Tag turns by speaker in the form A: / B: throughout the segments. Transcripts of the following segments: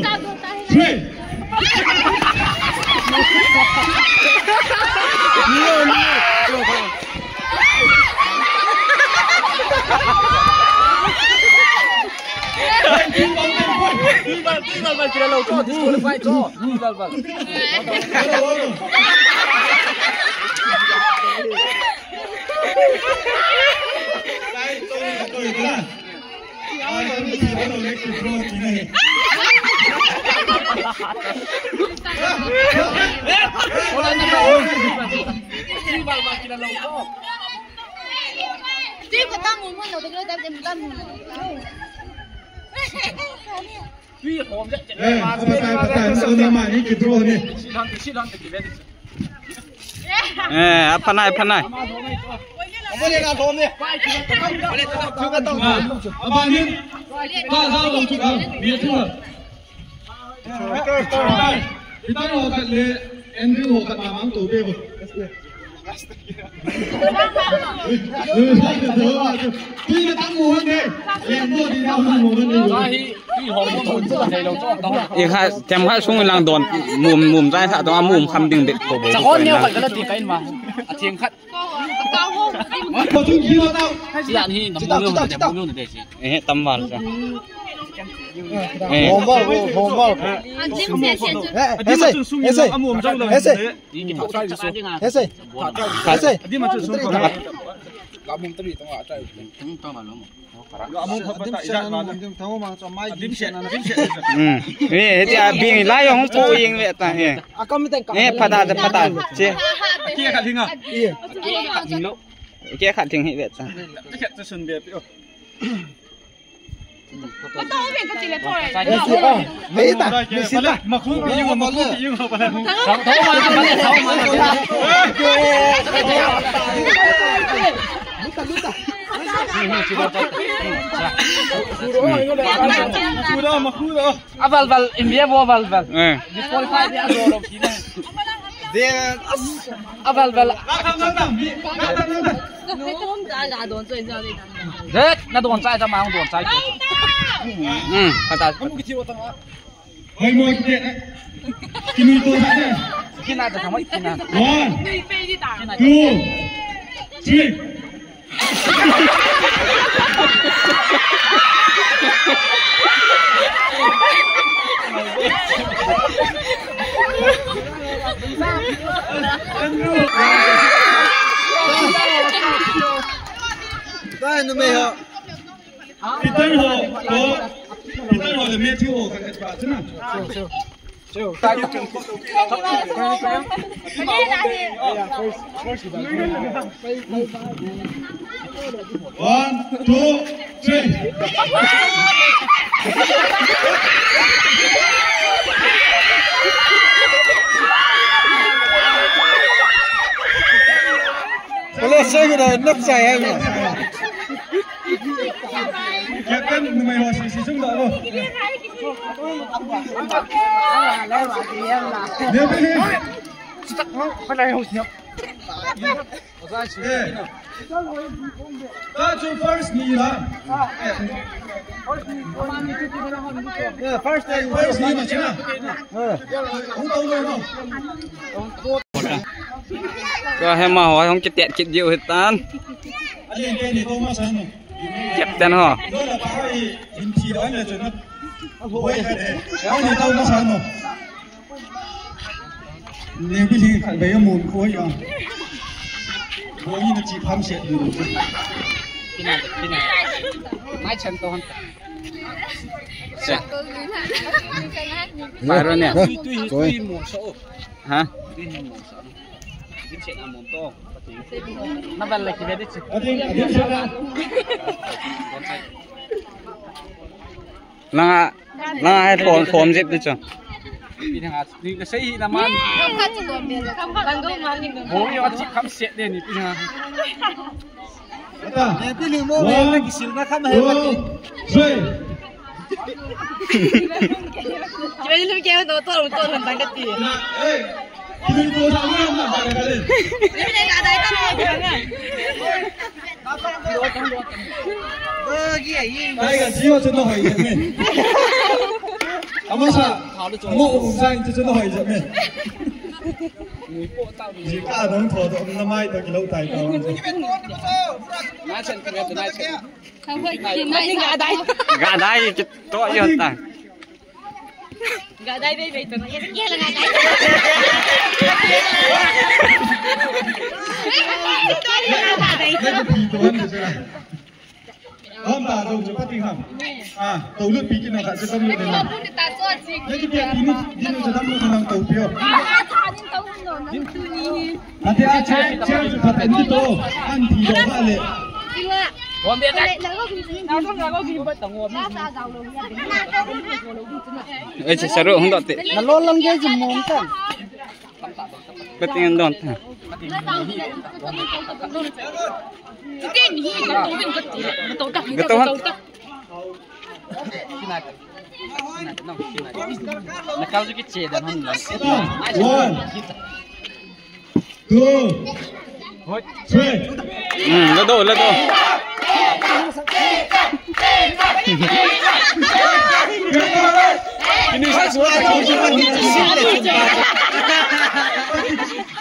A: 3.
B: Val kita lâu cho disqualify cho. Val.
C: Apa naik?
A: Boleh nak form ni. Abang ni, tak tahu juga. Dia tu. Kita nak kat le Andrew kat mamang tu dia. Tuy tăng mùa hơn đi, em mua đi đâu mùa hơn đi.
C: อีกค่ะแจมค่ะช่วงเวลาโดนมุมใจค่ะต้องเอามุมคำดึงเด็กโผล่
B: จะคนเดียวกันก็เลยตีกันมาเทียงคัด
A: Có chung khí đâu.
B: Chị ăn hi nằm mua lương để chị.
C: Tâm vào rồi.
A: Hồn vào.
C: Biên lái không phụ yên vậy ta. Pada chị.
A: Kia khát thinh à?
C: Kia khát thinh vậy ta.
B: Val India Val. Disqualify dia dorong sini.
A: Dia
B: Val. Rất, nó đồn sai sao mà không đồn sai chứ? Kata.
A: hơi môi cái điện đấy. Kimi tôi thấy đây.
B: Khi nào thằng mấy khi nào?
A: 1, 2, 3. Đây mày hả? Đi tới hồ là mẹ thiếu hồ cái bà chứ nào? One, two, three. Boleh saya sudah nak saya ni. Captain numai wasi sisung dah lo. Dia pilih.
B: Mana yang harus nyap?
A: That's your first ni lah. First ni macam mana? Không tahu đâu.
C: Có hay mà hỏi không chết tiệt chết diệu hết tan. Chết tan hả?
A: Nếu cái gì phải về mồm khối rồi. Khối như là chỉ phám xịt được.
B: Cái này. Mai chân to hơn.
C: Phải rồi nè.
B: Tuy một số.
C: Hả?
B: Tuy một số. Cái chuyện là một to. Nó vẫn là cái đấy chứ.
C: Là ai phồn dịp đi chưa?
B: Đi thằng à, đi cái xây làm ăn. Bố yêu chị khám xét đây này, đi thằng.
A: Nè, cái liều mô về cái xíu nó khám hết mất.
D: Chị bây giờ kêu tôi làm bằng cái gì?
A: Đi cô sao không làm cái này?
D: Đi đây cả đấy tao nói nè.
A: Đây là chỉ có chân nó hay vậy. 阿妈啥？我唔生就真係啫咩？而家能拖到咁多米到幾老大個？
B: 拿錢，佢要拿錢。
C: gà đai to yêu ta
D: Gak ada baby tu. Ya lah gak ada.
A: Cái gì đồ ăn được chưa? Hôm bà đâu cho bắt đi hả? À, tàu lướt bí cái nào cả sẽ tâm lượt này. Cái việc đi đi cho tâm lượt nào tàu phiêu. À thế à chơi cho thật anh đi tô ăn thì đồ hạ lệ.
B: 我别在。
C: eh seru hong te
E: Nalolong dia jemontan.
C: ketingin don ta
B: Nakal juga cek dan hendak.
A: 1, 2, 3.
C: ledo ledo ini saya suara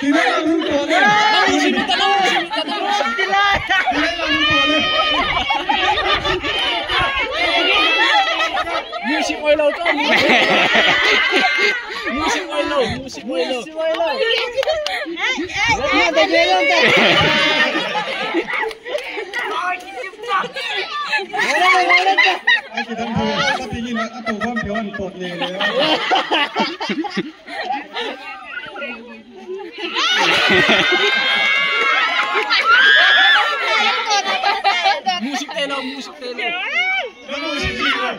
A: Tidak ada boleh.
B: Music boy lo tu. Music boy lo.
E: Ada belon tak?
A: Anh chỉ đâm thôi, bắt tí nhìn là tàu bom phiếu ăn cột liền đấy.
B: Music telo.
A: Nó ngồi gì rồi?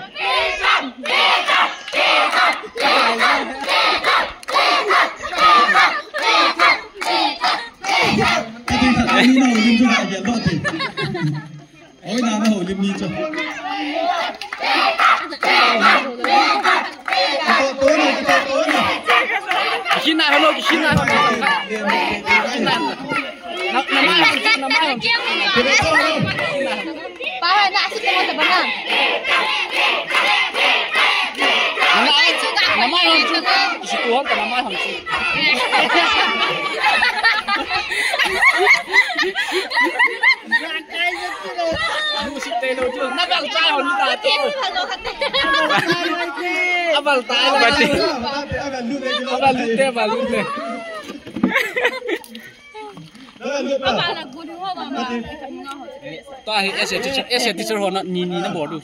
A: Cái gì thật anh nào liêm cho đại diện đó thì ôi nào nó hồi liêm nhìn cho tối này
B: Khi nào hello, khi nào hello.
D: Para nak asyik tengok terbang.
B: Nama yang tu, si Tuhan kan nama yang tu. Musik telo tu, nabang cai hon tak tu. Abang tak, abang lute.
D: Apa nak guru apa?
B: Tahu, ese teacher hon ni na bodoh.